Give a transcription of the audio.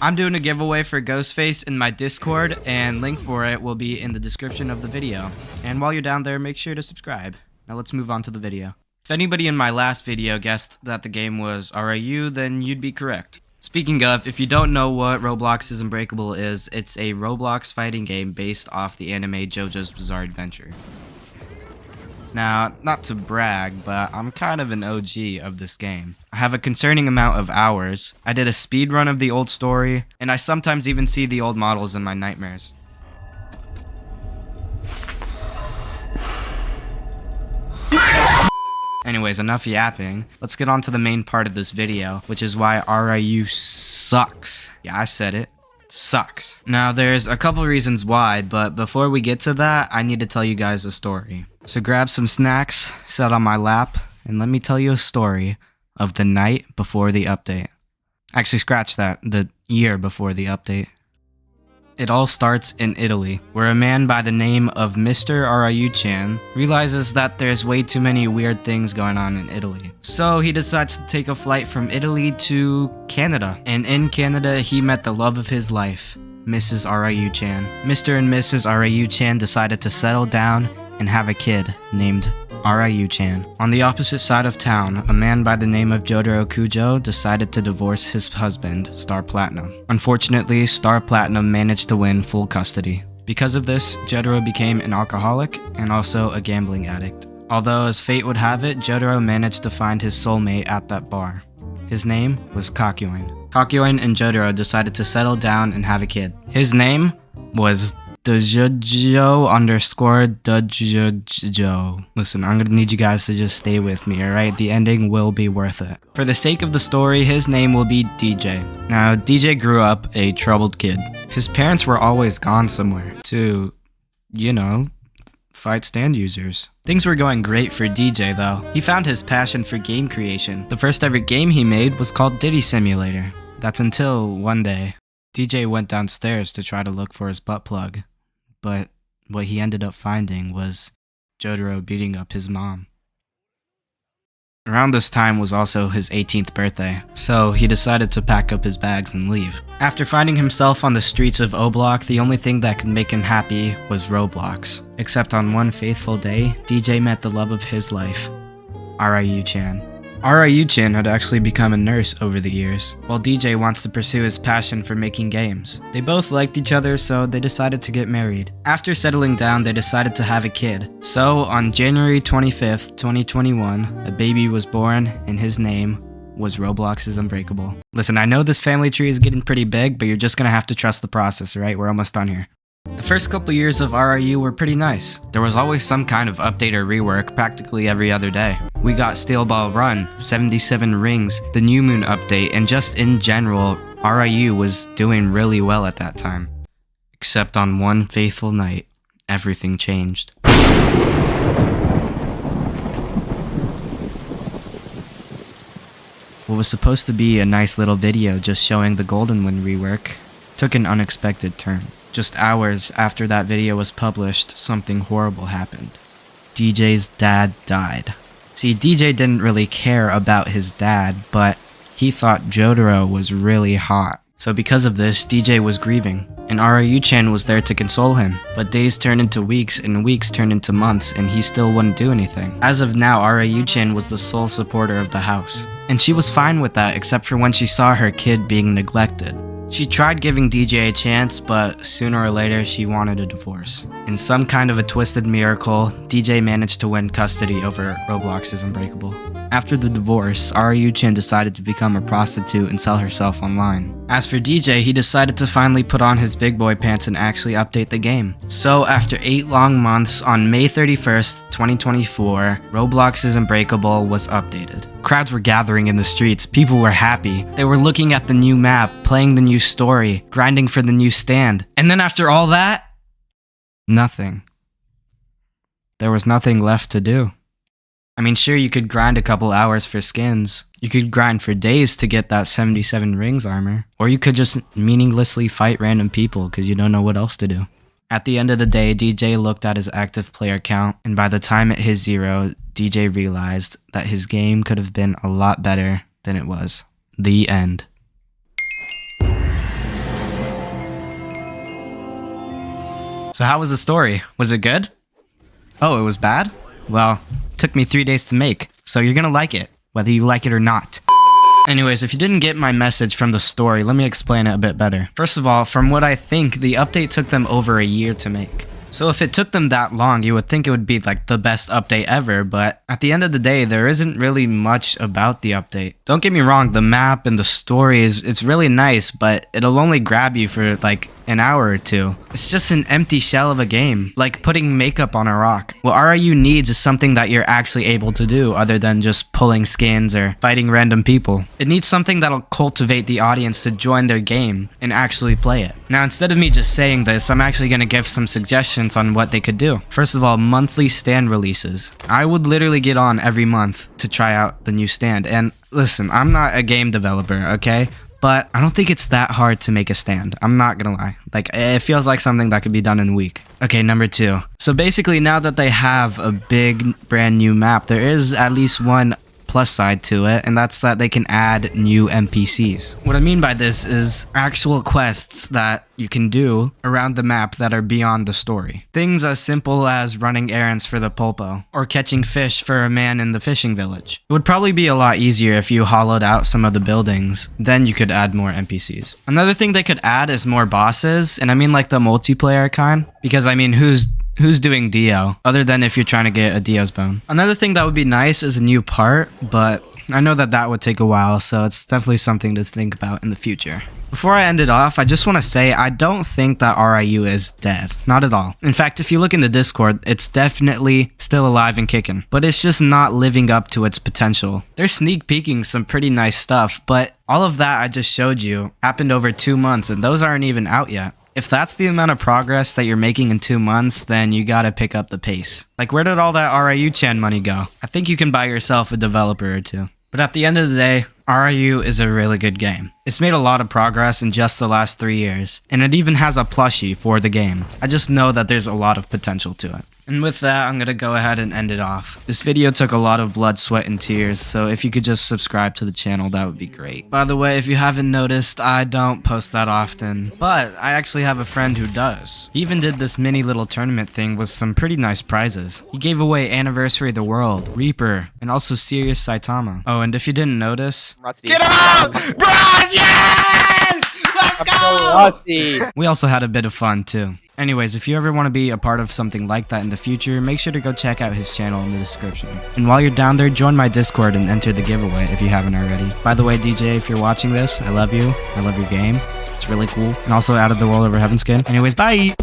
I'm doing a giveaway for Ghostface in my Discord, and link for it will be in the description of the video. And while you're down there, make sure to subscribe. Now let's move on to the video. If anybody in my last video guessed that the game was RIU, then you'd be correct. Speaking of, if you don't know what Roblox's Unbreakable is, it's a Roblox fighting game based off the anime JoJo's Bizarre Adventure. Now, not to brag, but I'm kind of an OG of this game. I have a concerning amount of hours. I did a speed run of the old story, and I sometimes even see the old models in my nightmares. Anyways, enough yapping. Let's get on to the main part of this video, which is why RIU sucks. Yeah, I said it. Sucks. Now, there's a couple reasons why, but before we get to that, I need to tell you guys a story. So grab some snacks, sit on my lap, and let me tell you a story of the night before the update. Actually, scratch that. The year before the update. It all starts in Italy, where a man by the name of Mr. RIU-chan realizes that there's way too many weird things going on in Italy. So he decides to take a flight from Italy to Canada. And in Canada, he met the love of his life, Mrs. RIU-chan. Mr. and Mrs. RIU-chan decided to settle down and have a kid named RIU-chan. On the opposite side of town, a man by the name of Jotaro Kujo decided to divorce his husband, Star Platinum. Unfortunately, Star Platinum managed to win full custody. Because of this, Jotaro became an alcoholic and also a gambling addict. Although, as fate would have it, Jotaro managed to find his soulmate at that bar. His name was Kakyoin. Kakyoin and Jotaro decided to settle down and have a kid. His name was Djujo_Djujo. Listen, I'm gonna need you guys to just stay with me, alright? The ending will be worth it. For the sake of the story, his name will be DJ. Now, DJ grew up a troubled kid. His parents were always gone somewhere to, you know, fight stand users. Things were going great for DJ though. He found his passion for game creation. The first ever game he made was called Diddy Simulator. That's until one day, DJ went downstairs to try to look for his butt plug. But what he ended up finding was Jotaro beating up his mom. Around this time was also his 18th birthday, so he decided to pack up his bags and leave. After finding himself on the streets of O-Block, the only thing that could make him happy was Roblox. Except on one faithful day, DJ met the love of his life, RIU-chan. RIU-chan had actually become a nurse over the years, while DJ wants to pursue his passion for making games. They both liked each other, so they decided to get married. After settling down, they decided to have a kid. So, on January 25th, 2021, a baby was born, and his name was Roblox's Unbreakable. Listen, I know this family tree is getting pretty big, but you're just gonna have to trust the process, right? We're almost done here. The first couple years of RIU were pretty nice. There was always some kind of update or rework practically every other day. We got Steel Ball Run, 77 Rings, the New Moon update, and just in general, RIU was doing really well at that time. Except on one fateful night, everything changed. What was supposed to be a nice little video just showing the Golden Wind rework took an unexpected turn. Just hours after that video was published, something horrible happened. DJ's dad died. See, DJ didn't really care about his dad, but he thought Jotaro was really hot. So because of this, DJ was grieving, and RIU-chan was there to console him. But days turned into weeks, and weeks turned into months, and he still wouldn't do anything. As of now, RIU-chan was the sole supporter of the house. And she was fine with that, except for when she saw her kid being neglected. She tried giving DJ a chance, but sooner or later she wanted a divorce. In some kind of a twisted miracle, DJ managed to win custody over Roblox's Unbreakable. After the divorce, RIU-chan decided to become a prostitute and sell herself online. As for DJ, he decided to finally put on his big boy pants and actually update the game. So after 8 long months, on May 31st, 2024, Roblox's Unbreakable was updated. Crowds were gathering in the streets, people were happy. They were looking at the new map, playing the new story, grinding for the new stand. And then after all that, nothing. There was nothing left to do. I mean, sure, you could grind a couple hours for skins. You could grind for days to get that 77 rings armor. Or you could just meaninglessly fight random people because you don't know what else to do. At the end of the day, DJ looked at his active player count, and by the time it hit 0, DJ realized that his game could have been a lot better than it was. The end. So how was the story? Was it good? Oh, it was bad? Well, it took me 3 days to make, so you're gonna like it, whether you like it or not. Anyways, if you didn't get my message from the story, let me explain it a bit better. First of all, from what I think, the update took them over a year to make. So if it took them that long, you would think it would be like the best update ever, but at the end of the day, there isn't really much about the update. Don't get me wrong, the map and the story it's really nice, but it'll only grab you for like an hour or two. It's just an empty shell of a game, like putting makeup on a rock. What RIU needs is something that you're actually able to do other than just pulling skins or fighting random people. It needs something that'll cultivate the audience to join their game and actually play it. Now, instead of me just saying this, I'm actually going to give some suggestions on what they could do. First of all, monthly stand releases. I would literally get on every month to try out the new stand. And listen, I'm not a game developer, okay? But I don't think it's that hard to make a stand. I'm not gonna lie. Like, it feels like something that could be done in a week. Okay, number 2. So basically, now that they have a big brand new map, there is at least one plus side to it, and that's that they can add new NPCs. What I mean by this is actual quests that you can do around the map that are beyond the story. Things as simple as running errands for the pulpo, or catching fish for a man in the fishing village. It would probably be a lot easier if you hollowed out some of the buildings, then you could add more NPCs. Another thing they could add is more bosses, and I mean like the multiplayer kind, because I mean who's doing Dio, other than if you're trying to get a Dio's bone. Another thing that would be nice is a new part, but I know that would take a while, so it's definitely something to think about in the future. Before I end it off, I just want to say I don't think that RIU is dead. Not at all. In fact, if you look in the Discord, it's definitely still alive and kicking, but it's just not living up to its potential. They're sneak peeking some pretty nice stuff, but all of that I just showed you happened over 2 months, and those aren't even out yet. If that's the amount of progress that you're making in 2 months, then you gotta pick up the pace. Like, where did all that RIU Chan money go? I think you can buy yourself a developer or two. But at the end of the day, RIU is a really good game. It's made a lot of progress in just the last 3 years, and it even has a plushie for the game. I just know that there's a lot of potential to it. And with that, I'm gonna go ahead and end it off. This video took a lot of blood, sweat, and tears, so if you could just subscribe to the channel, that would be great. By the way, if you haven't noticed, I don't post that often, but I actually have a friend who does. He even did this mini little tournament thing with some pretty nice prizes. He gave away Anniversary of the World, Reaper, and also Serious Saitama. Oh, and if you didn't notice... Get him out! Bros, yes! Let's go! We also had a bit of fun, too. Anyways, if you ever want to be a part of something like that in the future, make sure to go check out his channel in the description. And while you're down there, join my Discord and enter the giveaway if you haven't already. By the way, DJ, if you're watching this, I love you. I love your game. It's really cool. And also Out of the World Over Heaven skin. Anyways, bye!